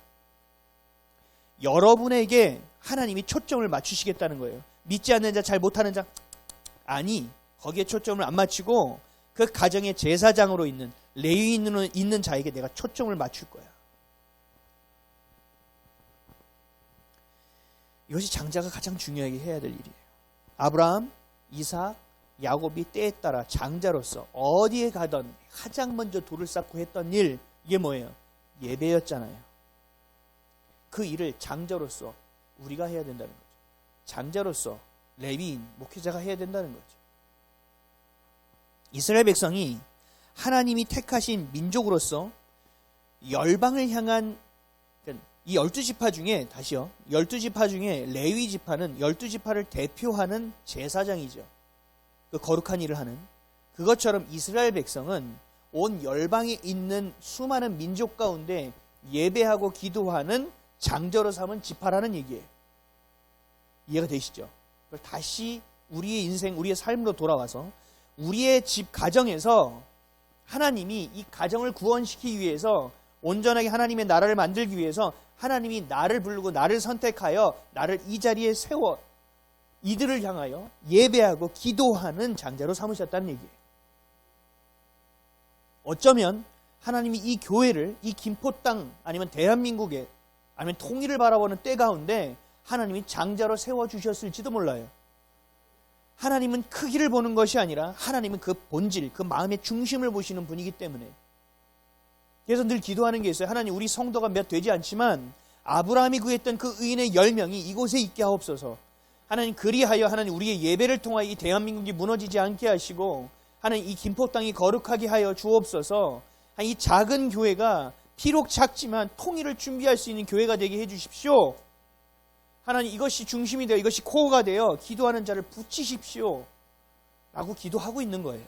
[SPEAKER 1] 여러분에게 하나님이 초점을 맞추시겠다는 거예요. 믿지 않는 자, 잘 못하는 자, 아니, 거기에 초점을 안 맞추고 그 가정의 제사장으로 있는, 레위인으로 있는 자에게 내가 초점을 맞출 거야. 이것이 장자가 가장 중요하게 해야 될 일이에요. 아브라함, 이삭, 야곱이 때에 따라 장자로서 어디에 가던 가장 먼저 돌을 쌓고 했던 일, 이게 뭐예요? 예배였잖아요. 그 일을 장자로서 우리가 해야 된다는 거죠. 장자로서 레위인, 목회자가 해야 된다는 거죠. 이스라엘 백성이 하나님이 택하신 민족으로서 열방을 향한, 이 12지파 중에, 다시요, 12지파 중에 레위 지파는 12지파를 대표하는 제사장이죠. 그 거룩한 일을 하는. 그것처럼 이스라엘 백성은 온 열방에 있는 수많은 민족 가운데 예배하고 기도하는 장자로 삼은 지파라는 얘기예요. 이해가 되시죠? 다시 우리의 인생, 우리의 삶으로 돌아와서 우리의 집 가정에서 하나님이 이 가정을 구원시키기 위해서, 온전하게 하나님의 나라를 만들기 위해서 하나님이 나를 부르고 나를 선택하여 나를 이 자리에 세워 이들을 향하여 예배하고 기도하는 장자로 삼으셨다는 얘기예요. 어쩌면 하나님이 이 교회를, 이 김포 땅, 아니면 대한민국에, 아니면 통일을 바라보는 때 가운데 하나님이 장자로 세워주셨을지도 몰라요. 하나님은 크기를 보는 것이 아니라 하나님은 그 본질, 그 마음의 중심을 보시는 분이기 때문에. 그래서 늘 기도하는 게 있어요. 하나님, 우리 성도가 몇 되지 않지만 아브라함이 구했던 그 의인의 10명이 이곳에 있게 하옵소서. 하나님, 그리하여 하나님 우리의 예배를 통하여 이 대한민국이 무너지지 않게 하시고, 하나님 이 김포 땅이 거룩하게 하여 주옵소서. 이 작은 교회가 비록 작지만 통일을 준비할 수 있는 교회가 되게 해주십시오. 하나님, 이것이 중심이 되어, 이것이 코어가 되어 기도하는 자를 붙이십시오 라고 기도하고 있는 거예요.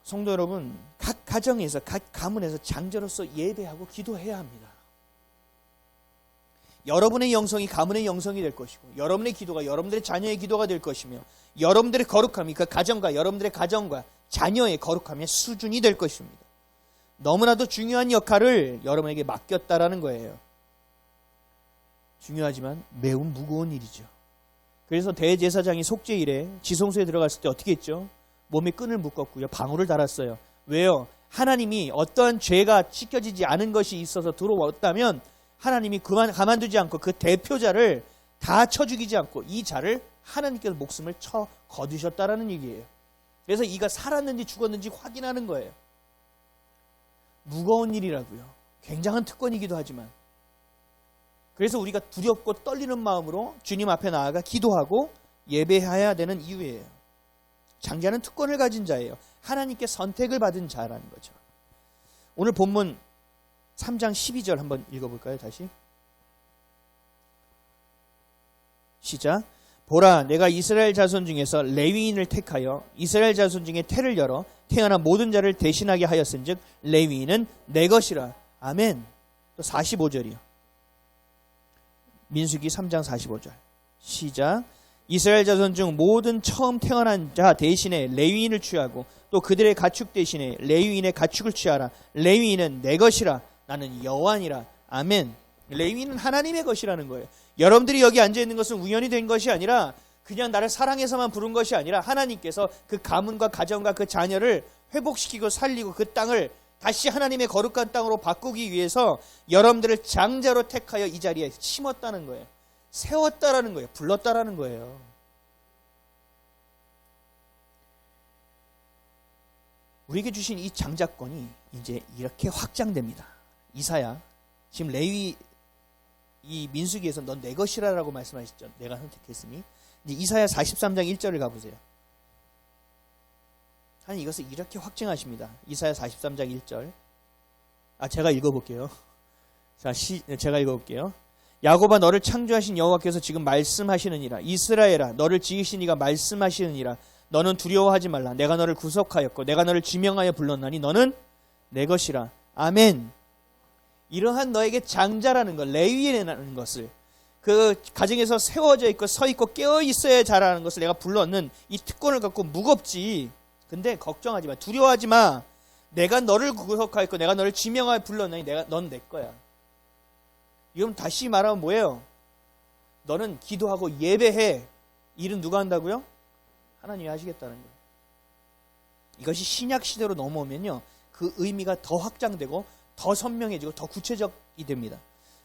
[SPEAKER 1] 성도 여러분, 각 가정에서, 각 가문에서 장자로서 예배하고 기도해야 합니다. 여러분의 영성이 가문의 영성이 될 것이고, 여러분의 기도가 여러분들의 자녀의 기도가 될 것이며, 여러분들의 거룩함이 그 가정과 여러분들의 가정과 자녀의 거룩함의 수준이 될 것입니다. 너무나도 중요한 역할을 여러분에게 맡겼다라는 거예요. 중요하지만 매우 무거운 일이죠. 그래서 대제사장이 속죄일에 지성소에 들어갔을 때 어떻게 했죠? 몸에 끈을 묶었고요. 방울을 달았어요. 왜요? 하나님이 어떠한 죄가 씻겨지지 않은 것이 있어서 들어왔다면 하나님이 가만두지 않고 그 대표자를 다 쳐 죽이지 않고 이 자를 하나님께서 목숨을 쳐 거두셨다라는 얘기예요. 그래서 이가 살았는지 죽었는지 확인하는 거예요. 무거운 일이라고요. 굉장한 특권이기도 하지만. 그래서 우리가 두렵고 떨리는 마음으로 주님 앞에 나아가 기도하고 예배해야 되는 이유예요. 장자는 특권을 가진 자예요. 하나님께 선택을 받은 자라는 거죠. 오늘 본문 3장 12절 한번 읽어볼까요? 다시. 시작. 보라, 내가 이스라엘 자손 중에서 레위인을 택하여 이스라엘 자손 중에 태를 열어 태어난 모든 자를 대신하게 하였은즉 레위인은 내 것이라. 아멘. 또 45절이요. 민수기 3장 45절. 시작. 이스라엘 자손 중 모든 처음 태어난 자 대신에 레위인을 취하고 또 그들의 가축 대신에 레위인의 가축을 취하라. 레위인은 내 것이라. 나는 여호와니라. 아멘. 레위인은 하나님의 것이라는 거예요. 여러분들이 여기 앉아있는 것은 우연히 된 것이 아니라 그냥 나를 사랑해서만 부른 것이 아니라 하나님께서 그 가문과 가정과 그 자녀를 회복시키고 살리고 그 땅을 다시 하나님의 거룩한 땅으로 바꾸기 위해서 여러분들을 장자로 택하여 이 자리에 심었다는 거예요. 세웠다라는 거예요. 불렀다라는 거예요. 우리에게 주신 이 장자권이 이제 이렇게 확장됩니다. 이사야, 지금 레위 이 민수기에서 넌 내 것이라라고 말씀하셨죠. 내가 선택했으니. 이제 이사야 43장 1절을 가보세요. 하나님 이것을 이렇게 확증하십니다. 이사야 43장 1절. 제가 읽어볼게요. 제가 읽어볼게요. 야곱아, 너를 창조하신 여호와께서 지금 말씀하시느니라. 이스라엘아, 너를 지으신 이가 말씀하시느니라. 너는 두려워하지 말라. 내가 너를 구속하였고 내가 너를 지명하여 불렀나니 너는 내 것이라. 아멘. 이러한 너에게 장자라는 것, 레위인이라는 것을 그 가정에서 세워져 있고 서 있고 깨어 있어야 자라는 것을 내가 불렀는 이 특권을 갖고 무겁지. 근데 걱정하지 마. 두려워하지 마. 내가 너를 구속하였고 내가 너를 지명하여 불렀나니 넌 내 거야. 이건 다시 말하면 뭐예요? 너는 기도하고 예배해. 일은 누가 한다고요? 하나님이 하시겠다는 거예요. 이것이 신약 시대로 넘어오면요, 그 의미가 더 확장되고 더 선명해지고 더 구체적이 됩니다.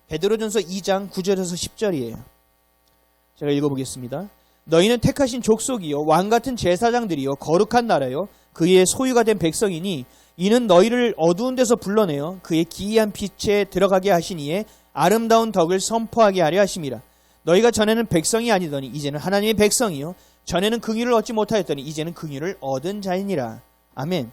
[SPEAKER 1] 베드로전서 2장 9절에서 10절이에요. 제가 읽어보겠습니다. 너희는 택하신 족속이요 왕같은 제사장들이요 거룩한 나라요 그의 소유가 된 백성이니 이는 너희를 어두운 데서 불러내어 그의 기이한 빛에 들어가게 하시니에 아름다운 덕을 선포하게 하려 하심이라. 너희가 전에는 백성이 아니더니 이제는 하나님의 백성이요 전에는 긍휼을 얻지 못하였더니 이제는 긍휼을 얻은 자이니라. 아멘.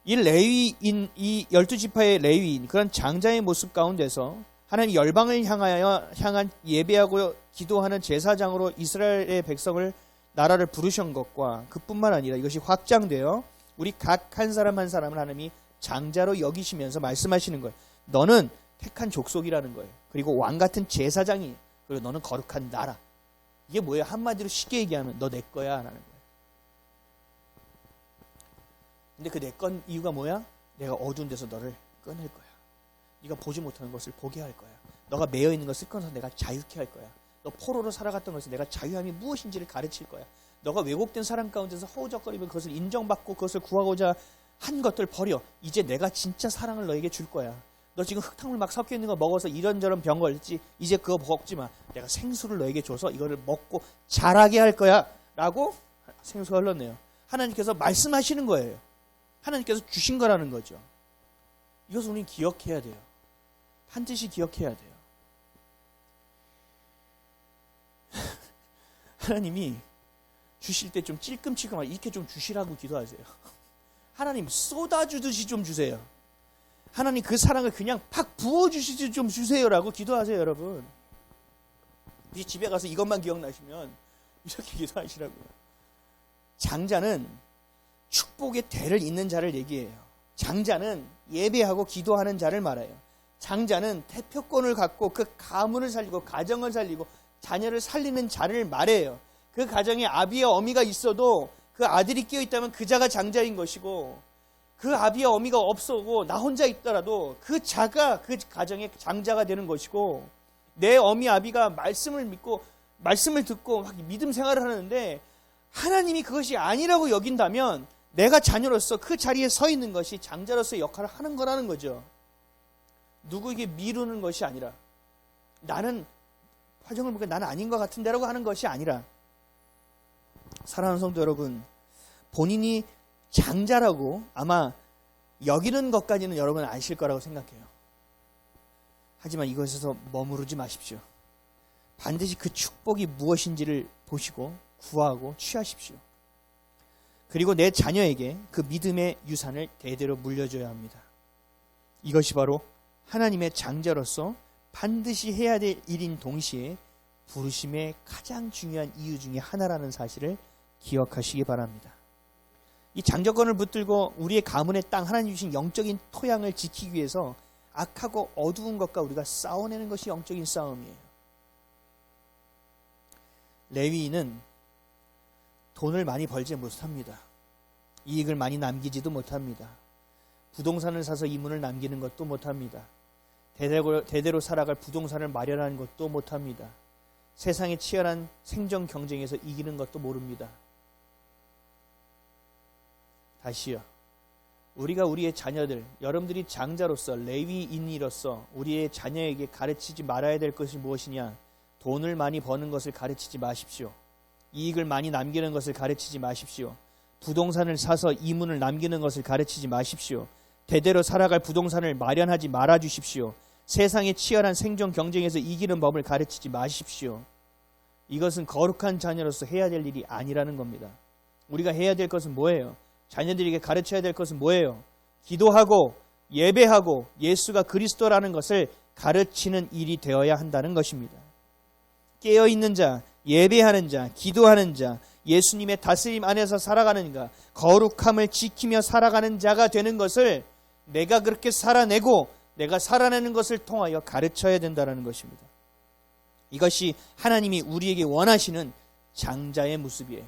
[SPEAKER 1] 이 레위인, 이 12지파의 레위인, 그런 장자의 모습 가운데서 하나님 열방을 향한 예배하고 기도하는 제사장으로 이스라엘의 백성을, 나라를 부르신 것과 그뿐만 아니라 이것이 확장되어 우리 각 한 사람 한 사람을 하나님이 장자로 여기시면서 말씀하시는 거예요. 너는 택한 족속이라는 거예요. 그리고 왕같은 제사장이, 그리고 너는 거룩한 나라. 이게 뭐예요? 한마디로 쉽게 얘기하면 너 내 거야 라는 거예요. 근데 그 내 건 이유가 뭐야? 내가 어두운 데서 너를 꺼낼 거야. 네가 보지 못하는 것을 보게 할 거야. 너가 매여 있는 것을 끊어서 내가 자유케 할 거야. 너 포로로 살아갔던 것을 내가 자유함이 무엇인지를 가르칠 거야. 너가 왜곡된 사랑 가운데서 허우적거리면 그것을 인정받고 그것을 구하고자 한 것들 버려. 이제 내가 진짜 사랑을 너에게 줄 거야. 너 지금 흙탕물 막 섞여 있는 거 먹어서 이런저런 병 걸렸지. 이제 그거 먹지 마. 내가 생수를 너에게 줘서 이거를 먹고 자라게 할 거야 라고 생수가 흘렀네요. 하나님께서 말씀하시는 거예요. 하나님께서 주신 거라는 거죠. 이것을 우리는 기억해야 돼요. 반드시 기억해야 돼요. 하나님이 주실 때 좀 찔끔찔끔하게 이렇게 좀 주시라고 기도하세요. 하나님 쏟아주듯이 좀 주세요. 하나님 그 사랑을 그냥 팍 부어주시지 좀 주세요라고 기도하세요, 여러분. 우리 집에 가서 이것만 기억나시면 이렇게 기도하시라고요. 장자는 축복의 대를 잇는 자를 얘기해요. 장자는 예배하고 기도하는 자를 말해요. 장자는 대표권을 갖고 그 가문을 살리고 가정을 살리고 자녀를 살리는 자를 말해요. 그 가정에 아비와 어미가 있어도 그 아들이 끼어 있다면 그 자가 장자인 것이고, 그 아비와 어미가 없어도 나 혼자 있더라도 그 자가 그 가정의 장자가 되는 것이고, 내 어미 아비가 말씀을 믿고 말씀을 듣고 막 믿음 생활을 하는데 하나님이 그것이 아니라고 여긴다면 내가 자녀로서 그 자리에 서 있는 것이 장자로서의 역할을 하는 거라는 거죠. 누구에게 미루는 것이 아니라, 나는 화정을 보니까 나는 아닌 것 같은데라고 하는 것이 아니라, 사랑하는 성도 여러분, 본인이 장자라고 아마 여기는 것까지는 여러분 아실 거라고 생각해요. 하지만 이것에서 머무르지 마십시오. 반드시 그 축복이 무엇인지를 보시고 구하고 취하십시오. 그리고 내 자녀에게 그 믿음의 유산을 대대로 물려줘야 합니다. 이것이 바로 하나님의 장자로서 반드시 해야 될 일인 동시에 부르심의 가장 중요한 이유 중에 하나라는 사실을 기억하시기 바랍니다. 이 장자권을 붙들고 우리의 가문의 땅, 하나님 주신 영적인 토양을 지키기 위해서 악하고 어두운 것과 우리가 싸워내는 것이 영적인 싸움이에요. 레위인은 돈을 많이 벌지 못합니다. 이익을 많이 남기지도 못합니다. 부동산을 사서 이문을 남기는 것도 못합니다. 대대로 살아갈 부동산을 마련하는 것도 못합니다. 세상의 치열한 생존 경쟁에서 이기는 것도 모릅니다. 다시요. 우리가 우리의 자녀들, 여러분들이 장자로서 레위인으로서 우리의 자녀에게 가르치지 말아야 될 것이 무엇이냐? 돈을 많이 버는 것을 가르치지 마십시오. 이익을 많이 남기는 것을 가르치지 마십시오. 부동산을 사서 이문을 남기는 것을 가르치지 마십시오. 대대로 살아갈 부동산을 마련하지 말아 주십시오. 세상의 치열한 생존 경쟁에서 이기는 법을 가르치지 마십시오. 이것은 거룩한 자녀로서 해야 될 일이 아니라는 겁니다. 우리가 해야 될 것은 뭐예요? 자녀들에게 가르쳐야 될 것은 뭐예요? 기도하고 예배하고 예수가 그리스도라는 것을 가르치는 일이 되어야 한다는 것입니다. 깨어있는 자, 예배하는 자, 기도하는 자, 예수님의 다스림 안에서 살아가는 자, 거룩함을 지키며 살아가는 자가 되는 것을 내가 그렇게 살아내고 내가 살아내는 것을 통하여 가르쳐야 된다는 것입니다. 이것이 하나님이 우리에게 원하시는 장자의 모습이에요.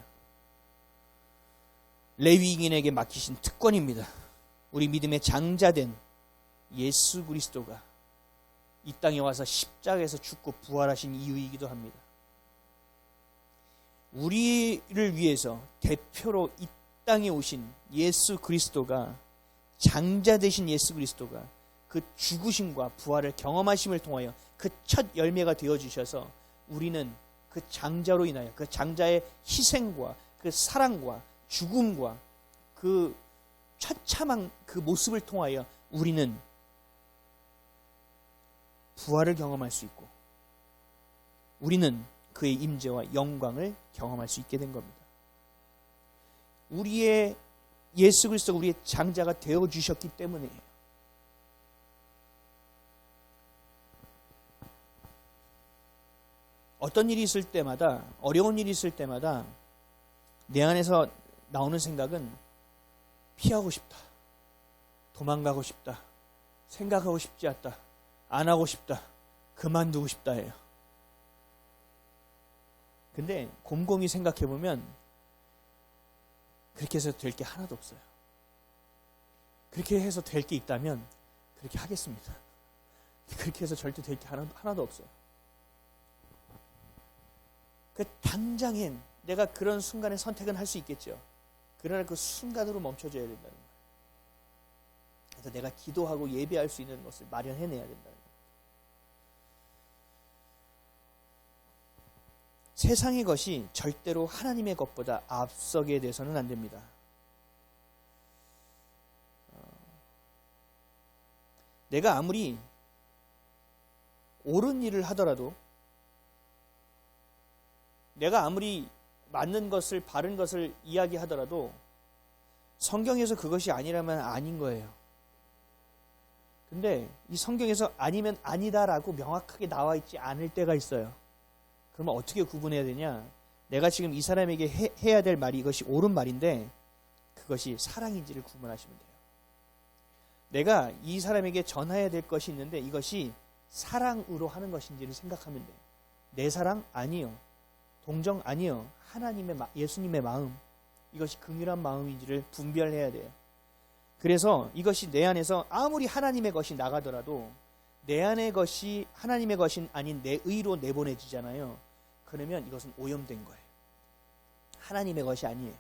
[SPEAKER 1] 레위인에게 맡기신 특권입니다. 우리 믿음의 장자된 예수 그리스도가 이 땅에 와서 십자가에서 죽고 부활하신 이유이기도 합니다. 우리를 위해서 대표로 이 땅에 오신 예수 그리스도가, 장자 되신 예수 그리스도가 그 죽으심과 부활을 경험하심을 통하여 그 첫 열매가 되어주셔서 우리는 그 장자로 인하여 그 장자의 희생과 그 사랑과 죽음과 그 처참한 그 모습을 통하여 우리는 부활을 경험할 수 있고 우리는 그의 임재와 영광을 경험할 수 있게 된 겁니다. 우리의 예수 그리스도가 우리의 장자가 되어주셨기 때문이에요. 어떤 일이 있을 때마다, 어려운 일이 있을 때마다 내 안에서 나오는 생각은 피하고 싶다, 도망가고 싶다, 생각하고 싶지 않다, 안 하고 싶다, 그만두고 싶다예요. 근데 곰곰이 생각해보면 그렇게 해서 될 게 하나도 없어요. 그렇게 해서 될 게 있다면 그렇게 하겠습니다. 그렇게 해서 절대 될 게 하나도 없어요. 그 당장엔 내가 그런 순간에 선택은 할 수 있겠죠. 그러나 그 순간으로 멈춰줘야 된다는 거예요. 그래서 내가 기도하고 예배할 수 있는 것을 마련해내야 된다는 거예요. 세상의 것이 절대로 하나님의 것보다 앞서게 돼서는 안 됩니다. 내가 아무리 옳은 일을 하더라도, 내가 아무리 맞는 것을, 바른 것을 이야기하더라도 성경에서 그것이 아니라면 아닌 거예요. 근데 이 성경에서 아니면 아니다라고 명확하게 나와 있지 않을 때가 있어요. 그러면 어떻게 구분해야 되냐? 내가 지금 이 사람에게 해야 될 말이 이것이 옳은 말인데 그것이 사랑인지를 구분하시면 돼요. 내가 이 사람에게 전해야 될 것이 있는데 이것이 사랑으로 하는 것인지를 생각하면 돼요. 내 사랑? 아니요. 동정? 아니요. 하나님의, 예수님의 마음, 이것이 긍휼한 마음인지를 분별해야 돼요. 그래서 이것이 내 안에서 아무리 하나님의 것이 나가더라도 내 안의 것이 하나님의 것이 아닌 내 의로 내보내지잖아요. 그러면 이것은 오염된 거예요. 하나님의 것이 아니에요.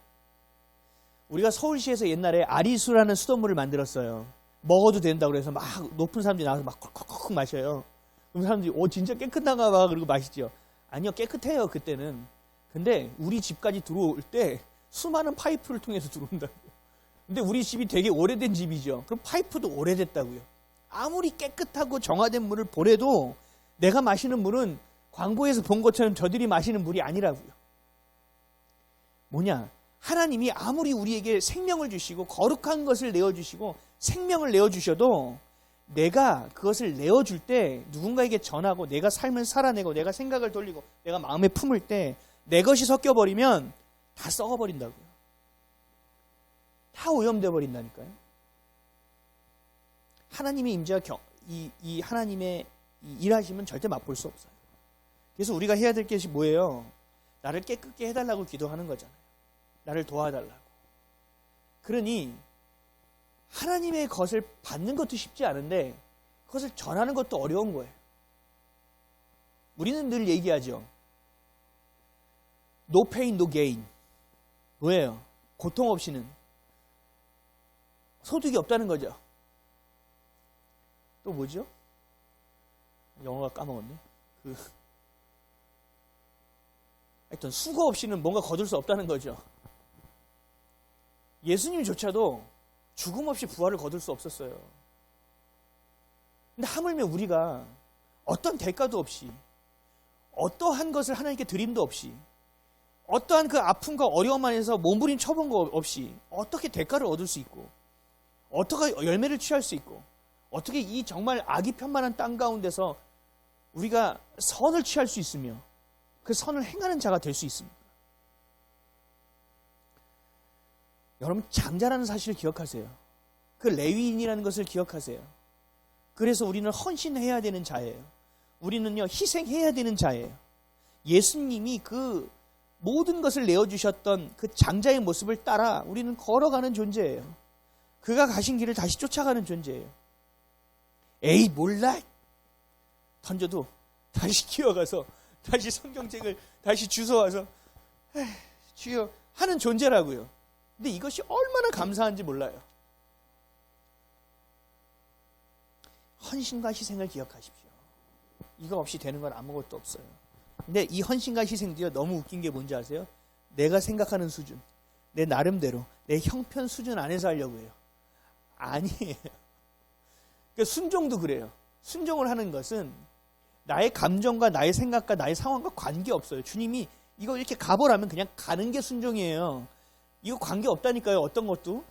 [SPEAKER 1] 우리가 서울시에서 옛날에 아리수라는 수돗물을 만들었어요. 먹어도 된다고 그래서 막 높은 사람들이 나와서 막 콕콕콕 마셔요. 그럼 사람들이 진짜 깨끗한가 봐 그러고 마시죠. 아니요, 깨끗해요 그때는. 근데 우리 집까지 들어올 때 수많은 파이프를 통해서 들어온다고요. 근데 우리 집이 되게 오래된 집이죠. 그럼 파이프도 오래됐다고요. 아무리 깨끗하고 정화된 물을 보내도 내가 마시는 물은 광고에서 본 것처럼 저들이 마시는 물이 아니라고요. 뭐냐? 하나님이 아무리 우리에게 생명을 주시고 거룩한 것을 내어주시고 생명을 내어주셔도 내가 그것을 내어줄 때 누군가에게 전하고 내가 삶을 살아내고 내가 생각을 돌리고 내가 마음에 품을 때 내 것이 섞여버리면 다 썩어버린다고요. 다 오염돼 버린다니까요. 하나님의 임재와 이 하나님의 이 일하심은 절대 맛볼 수 없어요. 그래서 우리가 해야 될 것이 뭐예요? 나를 깨끗게 해달라고 기도하는 거잖아요. 나를 도와달라고. 그러니 하나님의 것을 받는 것도 쉽지 않은데 그것을 전하는 것도 어려운 거예요. 우리는 늘 얘기하죠. No pain, no gain. 뭐예요? 고통 없이는 소득이 없다는 거죠. 또 뭐죠? 영어가 까먹었네. 하여튼 수고 없이는 뭔가 거둘 수 없다는 거죠. 예수님조차도 죽음 없이 부활을 거둘 수 없었어요. 근데 하물며 우리가 어떤 대가도 없이 어떠한 것을 하나님께 드림도 없이 어떠한 그 아픔과 어려움 안에서 몸부림 쳐본 거 없이 어떻게 대가를 얻을 수 있고 어떻게 열매를 취할 수 있고 어떻게 이 정말 악이 편만한 땅 가운데서 우리가 선을 취할 수 있으며 그 선을 행하는 자가 될 수 있습니까? 여러분 장자라는 사실을 기억하세요. 그 레위인이라는 것을 기억하세요. 그래서 우리는 헌신해야 되는 자예요. 우리는요 희생해야 되는 자예요. 예수님이 그 모든 것을 내어주셨던 그 장자의 모습을 따라 우리는 걸어가는 존재예요. 그가 가신 길을 다시 쫓아가는 존재예요. 에이 몰라 던져도 다시 기어가서 다시 성경책을 다시 주워와서 주여 하는 존재라고요. 근데 이것이 얼마나 감사한지 몰라요. 헌신과 희생을 기억하십시오. 이거 없이 되는 건 아무것도 없어요. 근데 이 헌신과 희생도요 너무 웃긴 게 뭔지 아세요? 내가 생각하는 수준, 내 나름대로, 내 형편 수준 안에서 하려고 해요. 아니에요. 그러니까 순종도 그래요. 순종을 하는 것은 나의 감정과 나의 생각과 나의 상황과 관계없어요. 주님이 이거 이렇게 가보라면 그냥 가는 게 순종이에요. 이거 관계없다니까요. 어떤 것도.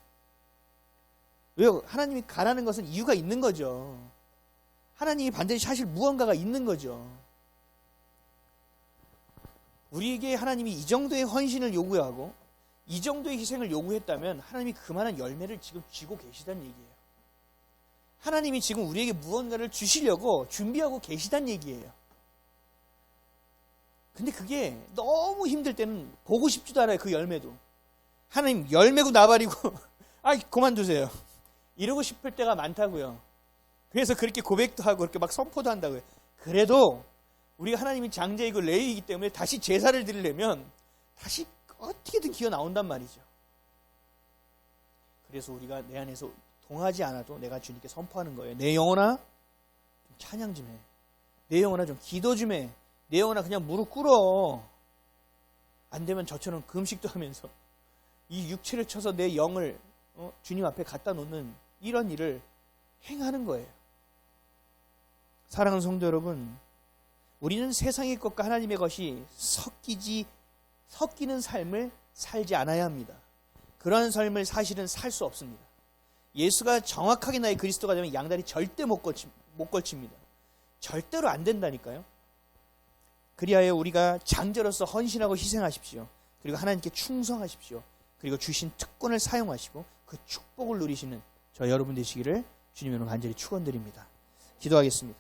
[SPEAKER 1] 왜요? 하나님이 가라는 것은 이유가 있는 거죠. 하나님이 반드시 하실 무언가가 있는 거죠. 우리에게 하나님이 이 정도의 헌신을 요구하고 이 정도의 희생을 요구했다면 하나님이 그만한 열매를 지금 쥐고 계시다는 얘기예요. 하나님이 지금 우리에게 무언가를 주시려고 준비하고 계시다는 얘기예요. 근데 그게 너무 힘들 때는 보고 싶지도 않아요. 그 열매도. 하나님 열매고 나발이고 그만두세요. 이러고 싶을 때가 많다고요. 그래서 그렇게 고백도 하고 그렇게 막 선포도 한다고요. 그래도 우리가 하나님이 장자이고 레위이기 때문에 다시 제사를 드리려면 다시 어떻게든 기어 나온단 말이죠. 그래서 우리가 내 안에서 동하지 않아도 내가 주님께 선포하는 거예요. 내 영혼아 좀 찬양 좀 해. 내 영혼아 좀 기도 좀 해. 내 영혼아 그냥 무릎 꿇어. 안 되면 저처럼 금식도 하면서 이 육체를 쳐서 내 영을 주님 앞에 갖다 놓는 이런 일을 행하는 거예요. 사랑하는 성도 여러분, 우리는 세상의 것과 하나님의 것이 섞이는 삶을 살지 않아야 합니다. 그런 삶을 사실은 살 수 없습니다. 예수가 정확하게 나의 그리스도가 되면 양다리 절대 못 걸칩니다. 절대로 안 된다니까요. 그리하여 우리가 장자로서 헌신하고 희생하십시오. 그리고 하나님께 충성하십시오. 그리고 주신 특권을 사용하시고 그 축복을 누리시는 저 여러분 되시기를 주님의 이름으로 간절히 축원드립니다. 기도하겠습니다.